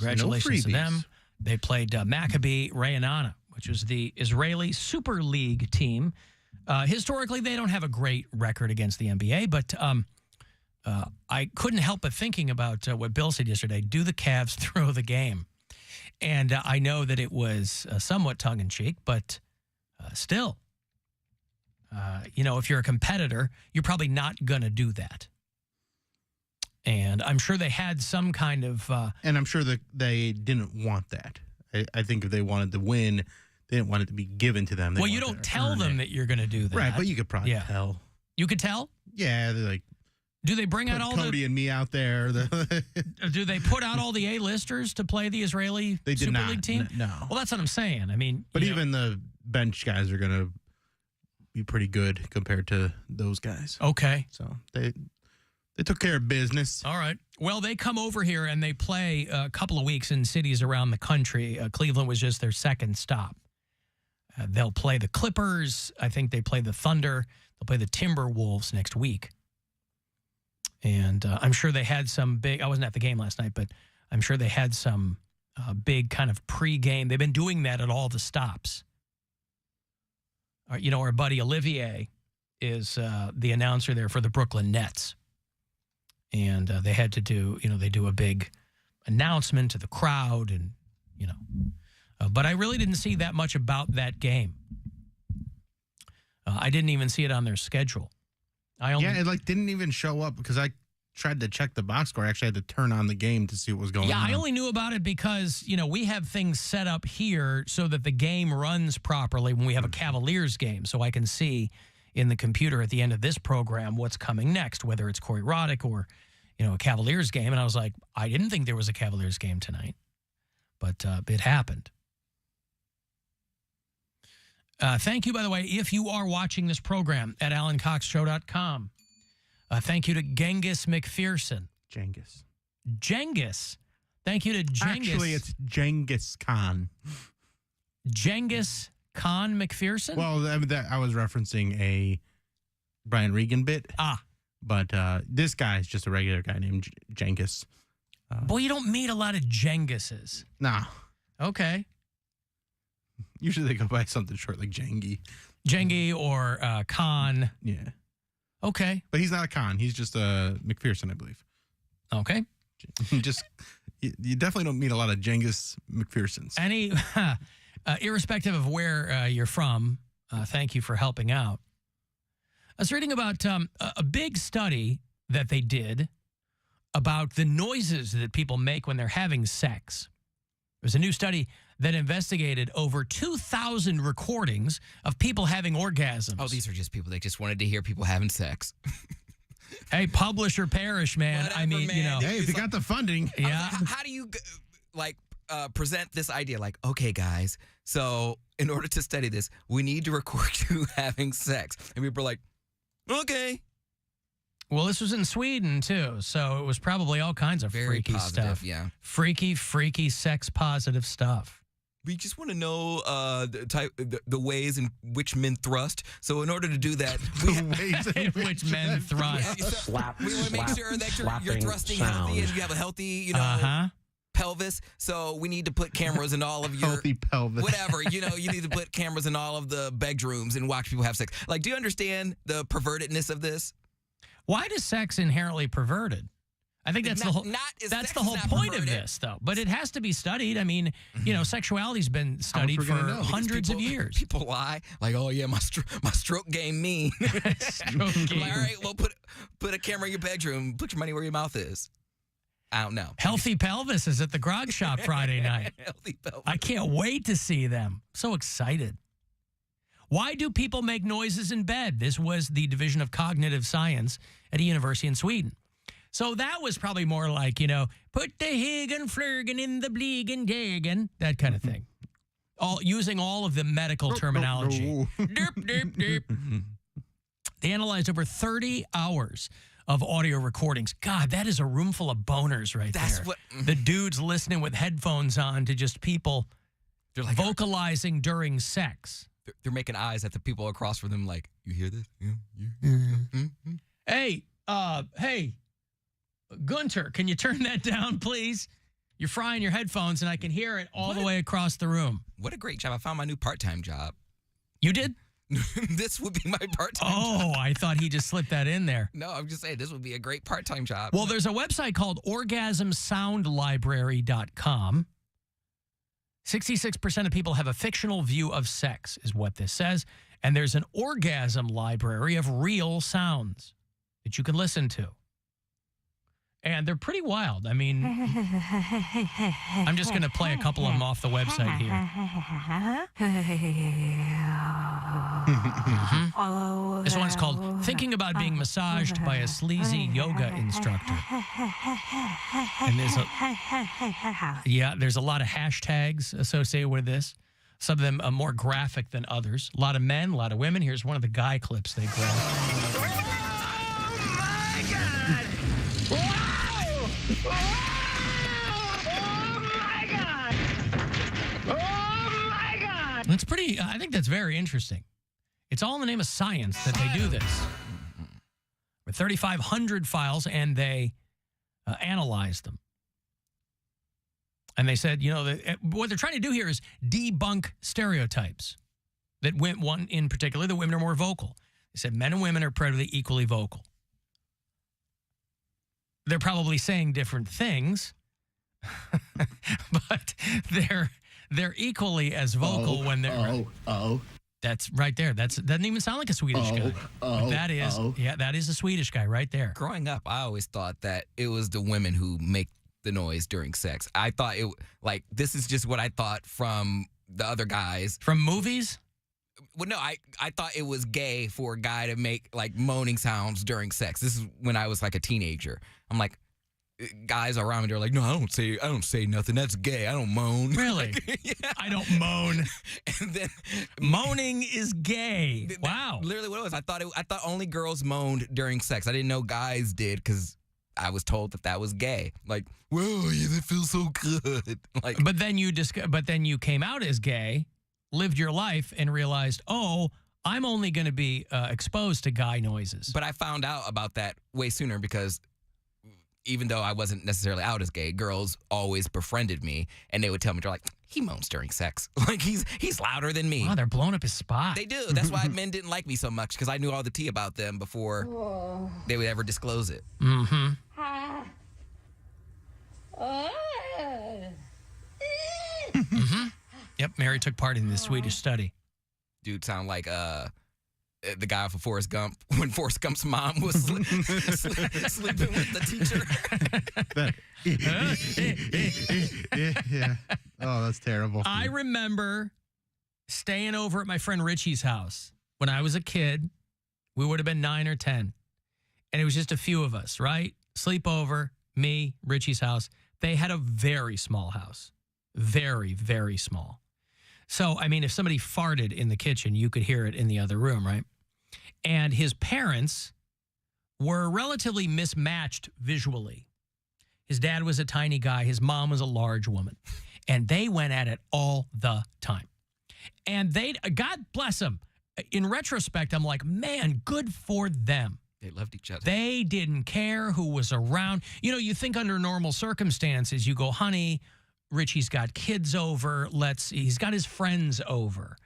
Congratulations to them. They played Maccabi Ra'anana, which was the Israeli Super League team. Historically, they don't have a great record against the NBA, but I couldn't help but thinking about what Bill said yesterday. Do the Cavs throw the game? And I know that it was somewhat tongue-in-cheek, but still, if you're a competitor, you're probably not going to do that. And I'm sure they had some kind of... and I'm sure that they didn't want that. I think if they wanted to win, they didn't want it to be given to them. Well, you don't tell them that you're going to do that. Right, but you could probably tell. You could tell? Yeah, they're like... Do they bring out all Cody and me out there? Do they put out all the A-listers to play the Israeli Super League team? No. Well, that's what I'm saying. I mean... But even the bench guys are going to be pretty good compared to those guys. Okay. So they took care of business. All right. Well, they come over here and they play a couple of weeks in cities around the country. Cleveland was just their second stop. They'll play the Clippers. I think they play the Thunder. They'll play the Timberwolves next week. And I'm sure they had some big... I wasn't at the game last night, but I'm sure they had some big kind of pregame. They've been doing that at all the stops. Our buddy Olivier is the announcer there for the Brooklyn Nets. And they had to do, they do a big announcement to the crowd and, but I really didn't see that much about that game. I didn't even see it on their schedule. It didn't even show up because I tried to check the box score. I actually had to turn on the game to see what was going on. Yeah, I only knew about it because, we have things set up here so that the game runs properly when we have a Cavaliers game. So I can see in the computer at the end of this program what's coming next, whether it's Corey Roddick or, a Cavaliers game. And I was like, I didn't think there was a Cavaliers game tonight, but it happened. Thank you, by the way, if you are watching this program at AlanCoxShow.com. Thank you to Genghis McPherson. Genghis. Thank you to Genghis. Actually, it's Genghis Khan. Genghis Khan McPherson? Well, I was referencing a Brian Regan bit. But this guy's just a regular guy named Genghis. Boy, you don't meet a lot of Genghises. Nah. Okay. Usually they go by something short like Jengi. Jengi or Khan. Yeah. Okay. But he's not a Khan. He's just a McPherson, I believe. Okay. You definitely don't meet a lot of Genghis McPhersons. Irrespective of where you're from, thank you for helping out. I was reading about a big study that they did about the noises that people make when they're having sex. There's a new study that investigated over 2,000 recordings of people having orgasms. Oh, these are just people. They just wanted to hear people having sex. Hey, publish or perish, man. Whatever, I mean, man. Hey, if you got the funding. Yeah. How do you, present this idea? Like, okay, guys, so in order to study this, we need to record you having sex. And people are like, okay. Well, this was in Sweden, too, so it was probably all kinds of Very freaky positive, stuff. yeah. Freaky, sex-positive stuff. We just want to know the ways in which men thrust. So in order to do that, which men thrust. We want to make sure that you're thrusting healthy and you have a healthy, pelvis. So we need to put cameras in all of your healthy pelvis. Whatever, you need to put cameras in all of the bedrooms and watch people have sex. Like, do you understand the pervertedness of this? Why is sex inherently perverted? I think that's the whole point of this, though. But it has to be studied. I mean, sexuality's been studied for hundreds of years. People lie like, "Oh yeah, my stroke game mean." Stroke game. All right, well, put a camera in your bedroom. Put your money where your mouth is. I don't know. Healthy Pelvis is at the Grog Shop Friday night. Healthy Pelvis. I can't wait to see them. So excited. Why do people make noises in bed? This was the Division of Cognitive Science at a university in Sweden. So that was probably more like, put the Hagen Flurgen in the Bleegen Dagen, that kind of thing. Using all of the medical terminology. Derp, derp, derp. They analyzed over 30 hours of audio recordings. God, that is a room full of boners right there. The dudes listening with headphones on to just people vocalizing during sex. They're making eyes at the people across from them like, you hear this? Hey, Gunter, can you turn that down, please? You're frying your headphones, and I can hear it all the way across the room. What a great job. I found my new part-time job. You did? This would be my part-time job. Oh, I thought he just slipped that in there. No, I'm just saying this would be a great part-time job. Well, there's a website called orgasmsoundlibrary.com. 66% of people have a fictional view of sex, is what this says. And there's an orgasm library of real sounds that you can listen to. And they're pretty wild. I mean, I'm just going to play a couple of them off the website here. This one's called Thinking About Being Massaged by a Sleazy Yoga Instructor. And there's a lot of hashtags associated with this. Some of them are more graphic than others. A lot of men, a lot of women. Here's one of the guy clips they grabbed. Oh, my God! Wow! Oh, my God! Oh, my God! It's pretty, I think that's very interesting. It's all in the name of science that they do this. With 3,500 files, and they analyzed them. And they said, what they're trying to do here is debunk stereotypes. That one in particular, the women are more vocal. They said men and women are probably equally vocal. They're probably saying different things, but they're equally as vocal when they're. That's right there. That doesn't even sound like a Swedish guy. That is a Swedish guy right there. Growing up, I always thought that it was the women who make the noise during sex. I thought this is just what I thought from the other guys. From movies? Well, no, I thought it was gay for a guy to make moaning sounds during sex. This is when I was a teenager. I'm like, guys around me, they're like, no, I don't say nothing. That's gay. I don't moan. Really? Yeah. I don't moan. And then moaning is gay. Wow. Literally what it was. I thought only girls moaned during sex. I didn't know guys did because I was told that was gay. Like, whoa, yeah, that feels so good. But then you came out as gay, lived your life, and realized, oh, I'm only going to be exposed to guy noises. But I found out about that way sooner because even though I wasn't necessarily out as gay, girls always befriended me, and they would tell me, they're like, he moans during sex. He's louder than me. Wow, they're blowing up his spot. They do. That's why men didn't like me so much, because I knew all the tea about them before they would ever disclose it. Mm-hmm. Mm-hmm. Yep, Mary took part in this Swedish study. Dude sound like the guy from Forrest Gump when Forrest Gump's mom was sleeping with the teacher. Yeah. Oh, that's terrible. I remember staying over at my friend Richie's house when I was a kid. We would have been 9 or 10. And it was just a few of us, right? Sleepover, me, Richie's house. They had a very small house. Very, very small. So, I mean, if somebody farted in the kitchen, you could hear it in the other room, right? And his parents were relatively mismatched visually. His dad was a tiny guy. His mom was a large woman. And they went at it all the time. And God bless them. In retrospect, I'm like, man, good for them. They loved each other. They didn't care who was around. You think under normal circumstances, you go, honey, Richie's got kids over. He's got his friends over.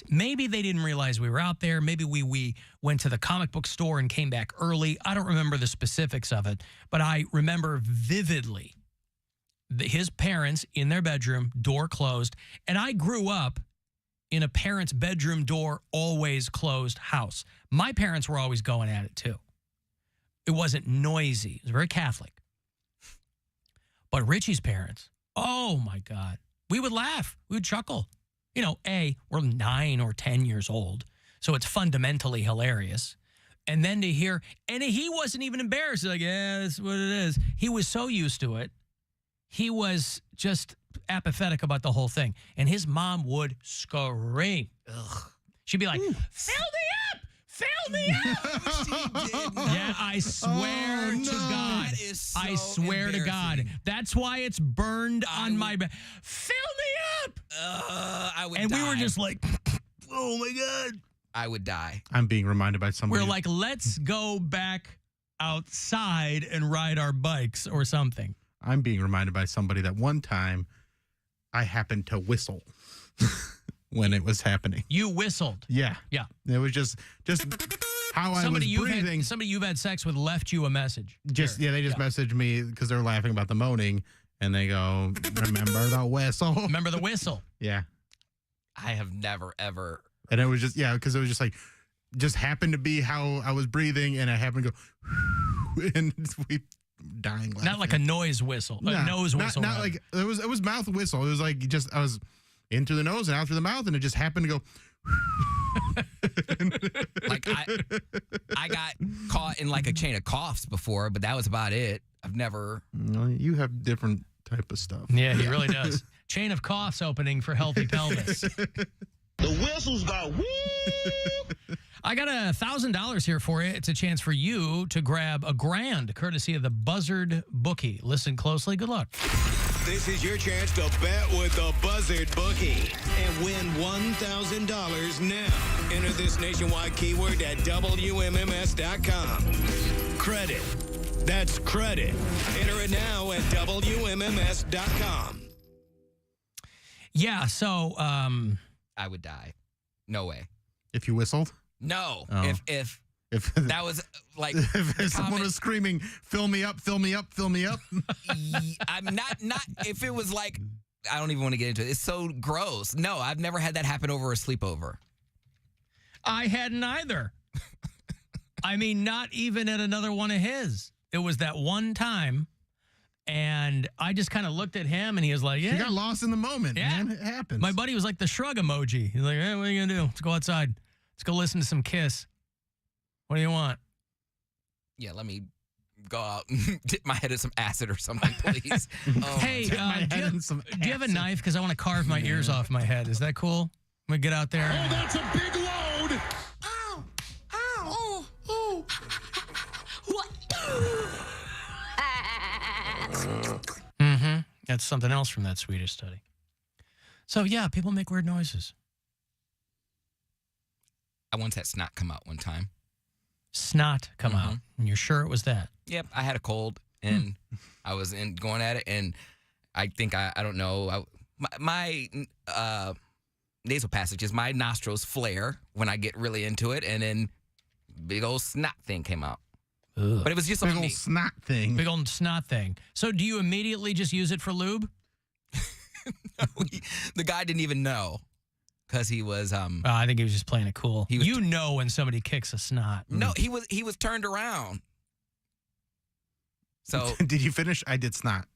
Maybe they didn't realize we were out there. Maybe we went to the comic book store and came back early. I don't remember the specifics of it, but I remember vividly his parents in their bedroom, door closed. And I grew up in a parent's bedroom door always closed house. My parents were always going at it too. It wasn't noisy. It was very Catholic. But Richie's parents, oh my God. We would laugh. We would chuckle. We're 9 or 10 years old, so it's fundamentally hilarious. And then to hear, and he wasn't even embarrassed. Like, yeah, that's what it is. He was so used to it. He was just apathetic about the whole thing. And his mom would scream. Ugh. She'd be like, fill me up! Fill me up! She did not. Yeah, I swear to God. That is so I swear to God. That's why it's burned on my back. Fill me up! I would and die. we were just like, oh my God. I would die. I'm being reminded by somebody. We're like, let's go back outside and ride our bikes or something. I'm being reminded by somebody that one time I happened to whistle when it was happening. You whistled. Yeah. Yeah. It was just how I was breathing. Somebody you've had sex with left you a message. They just messaged me because they're laughing about the moaning, and they go, "Remember the whistle? Remember the whistle?" Yeah. I have never ever. And it was just because it was just like, just happened to be how I was breathing, and I happened to go, and we dying laughing. Not like a noise whistle, a nose whistle. Not like it was mouth whistle. It was like just I was in through the nose and out through the mouth, and it just happened to go. Like I got caught in like a chain of coughs before, but that was about it. I've never. You have different type of stuff. Yeah, he really does. Chain of coughs opening for healthy pelvis. The whistles got woo. I got $1,000 here for you. It's a chance for you to grab $1,000 courtesy of the Buzzard Bookie. Listen closely. Good luck. This is your chance to bet with the Buzzard Bookie and win $1,000 now. Enter this nationwide keyword at WMMS.com. Credit. That's credit. Enter it now at WMMS.com. Yeah, so I would die. No way. If you whistled? No. Oh. If If that was like if someone was screaming, "Fill me up, fill me up, fill me up." I'm not if it was like, I don't even want to get into it. It's so gross. No, I've never had that happen over a sleepover. I hadn't either. I mean, not even at another one of his. It was that one time, and I just kind of looked at him, and he was like, "Yeah." You got lost in the moment, man. It happens. My buddy was like the shrug emoji. He's like, "Hey, what are you gonna do? Let's go outside. Let's go listen to some Kiss. What do you want?" Yeah, let me go out and dip my head in some acid or something, please. Hey, do you have a knife? Because I want to carve my ears off my head. Is that cool? I'm gonna get out there. Oh, that's a big load. Ow! Ow! Oh! What? Mm-hmm. That's something else from that Swedish study. So yeah, people make weird noises. I once had snot come out one time. Snot come out, and you're sure it was that? Yep, I had a cold, and I was going at it, and I think I don't know. My nasal passages, my nostrils flare when I get really into it, and then big old snot thing came out. Ugh. But it was just big on old me. snot thing. Big old snot thing. So do you immediately just use it for lube? No, the guy didn't even know. Because he was, I think he was just playing it cool. You know when somebody kicks a snot. No, he was turned around. So did you finish? I did snot.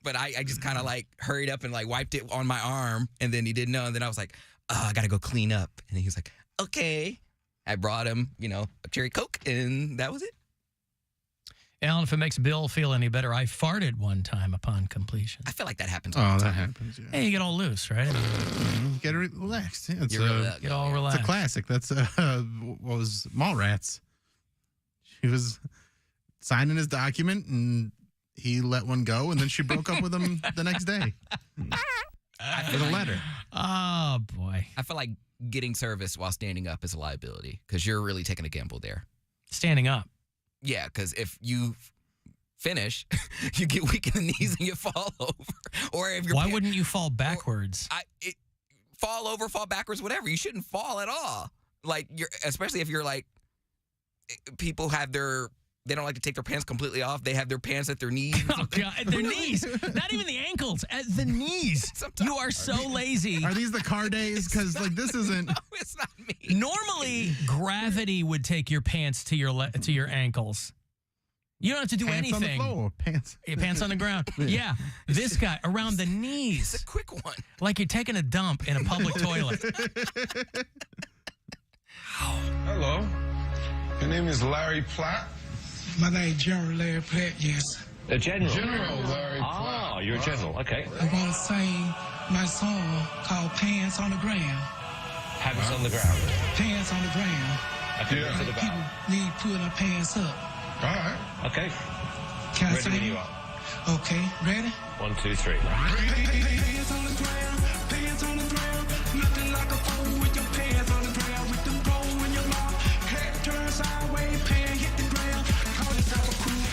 But I just kind of like hurried up and like wiped it on my arm, and then he didn't know, and then I was like, "Oh, I gotta go clean up," and he was like, "Okay." I brought him, a cherry Coke, and that was it. Alan, if it makes Bill feel any better, I farted one time upon completion. I feel like that happens all the time. That happens, yeah. Hey, you get all loose, right? Get relaxed. Yeah, Get all relaxed. It's a classic. That's what was Mallrats. She was signing his document, and he let one go, and then she broke up with him the next day with a letter. Oh, boy. I feel like getting service while standing up is a liability because you're really taking a gamble there. Standing up. Yeah, because if you finish, you get weak in the knees and you fall over. Or if you're Why wouldn't you fall backwards? Fall over, fall backwards, whatever. You shouldn't fall at all. Like especially if you're like people they don't like to take their pants completely off. They have their pants at their knees. Oh, God, at their knees. Not even the ankles, at the knees. Sometimes. You are so lazy. Are these the car days? Because this isn't. No, it's not me. Normally, gravity would take your pants to your ankles. You don't have to do Pants anything. on the floor. Pants on the ground. Yeah. This guy around the knees. It's a quick one. Like you're taking a dump in a public toilet. Hello. Your name is Larry Platt? My name is General Larry Platt, yes. A general? General Larry Platt. Ah, you're a general, okay. I want to sing my song called Pants on the Ground. Pants on the ground. Pants on the ground. Okay, what's it People about? need putting their pants up. All right. Okay. Can I Ready when sing? you are. Okay, ready? 1, 2, 3. Pants on the ground, pants on the ground. Nothing like a fool with your pants on the ground. With them blow in your mouth. Head turn sideways, pants hit the ground. Call yourself a cool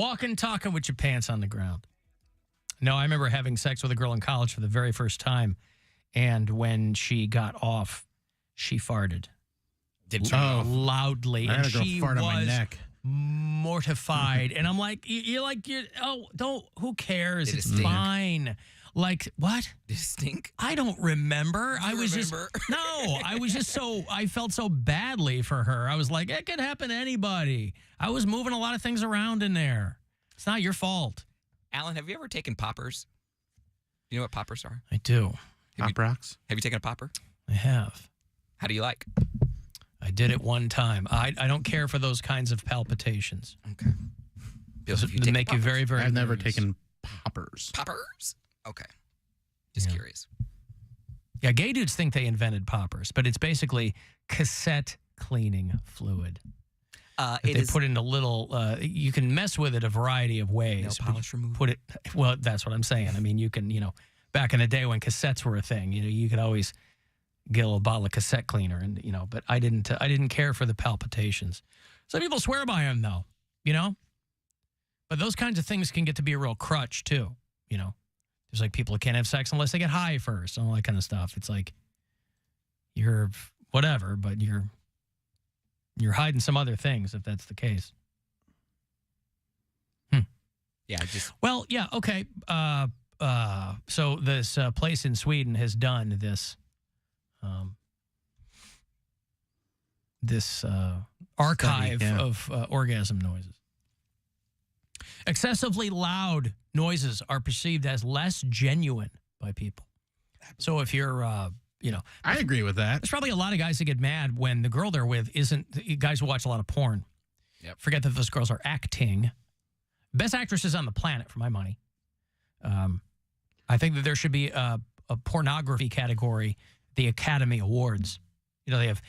Walking, talking with your pants on the ground. No, I remember having sex with a girl in college for the very first time, and when she got off, she farted. Loudly, I and had a girl she fart on my was neck. mortified. And I'm like, who cares? Did it It's stink? fine. Like, what? Did it stink? I don't remember. I was I felt so badly for her. I was like, it could happen to anybody. I was moving a lot of things around in there. It's not your fault. Alan, have you ever taken poppers? You know what poppers are? I do. Pop rocks. Have you taken a popper? I have. How do you like? I did it one time. I don't care for those kinds of palpitations. Okay. Bill, have you They taken make you poppers? very, very I've never nervous. taken poppers. Poppers? Okay. Just Yeah. curious. Yeah, gay dudes think they invented poppers, but it's basically cassette cleaning fluid. that It they is put in a little, you can mess with it a variety of ways. nail polish removal. Put it, well, that's what I'm saying. I mean, you can, back in the day when cassettes were a thing, you could always get a little bottle of cassette cleaner and, but I didn't care for the palpitations. Some people swear by them though, but those kinds of things can get to be a real crutch too, There's like people who can't have sex unless they get high first and all that kind of stuff. It's like you're whatever, but you're hiding some other things if that's the case. Yeah, just Well, yeah, okay. So this place in Sweden has done this archive Study, yeah. of orgasm noises. Excessively loud noises are perceived as less genuine by people. So if you're, I agree with that. there's probably a lot of guys that get mad when the girl they're with isn't, guys who watch a lot of porn. Yep. Forget that those girls are acting. Best actresses on the planet, for my money. I think that there should be a pornography category, the Academy Awards. They have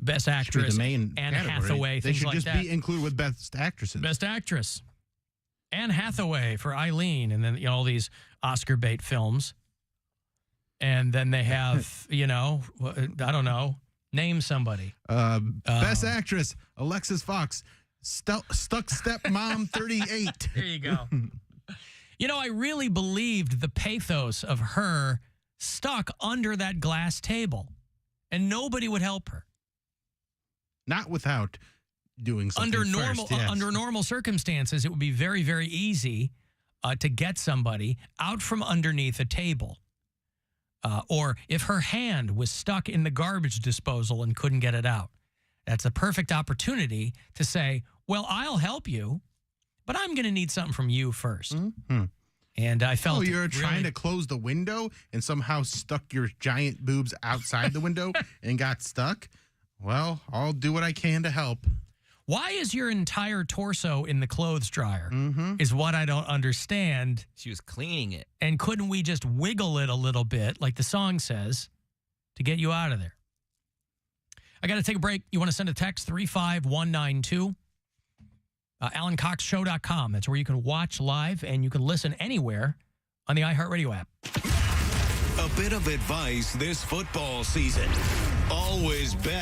Best Should be Actress, the main Anne category. Hathaway, They things should like just that. be included with best actresses. Best Actress. Anne Hathaway for Eileen, and then all these Oscar bait films. And then they have, I don't know, name somebody. Best actress, Alexis Fox, Stuck Stepmom 38. There you go. I really believed the pathos of her stuck under that glass table, and nobody would help her. Not without doing something Under normal circumstances, it would be very, very easy to get somebody out from underneath a table. Or if her hand was stuck in the garbage disposal and couldn't get it out. That's a perfect opportunity to say, well, I'll help you, but I'm going to need something from you first. Mm-hmm. And I felt you're trying really- to close the window and somehow stuck your giant boobs outside the window and got stuck? Well, I'll do what I can to help. Why is your entire torso in the clothes dryer? Mm-hmm. Is what I don't understand. she was cleaning it. And couldn't we just wiggle it a little bit, like the song says, to get you out of there? I got to take a break. You want to send a text, 35192. AlanCoxShow.com. That's where you can watch live and you can listen anywhere on the iHeartRadio app. A bit of advice this football season. Always bet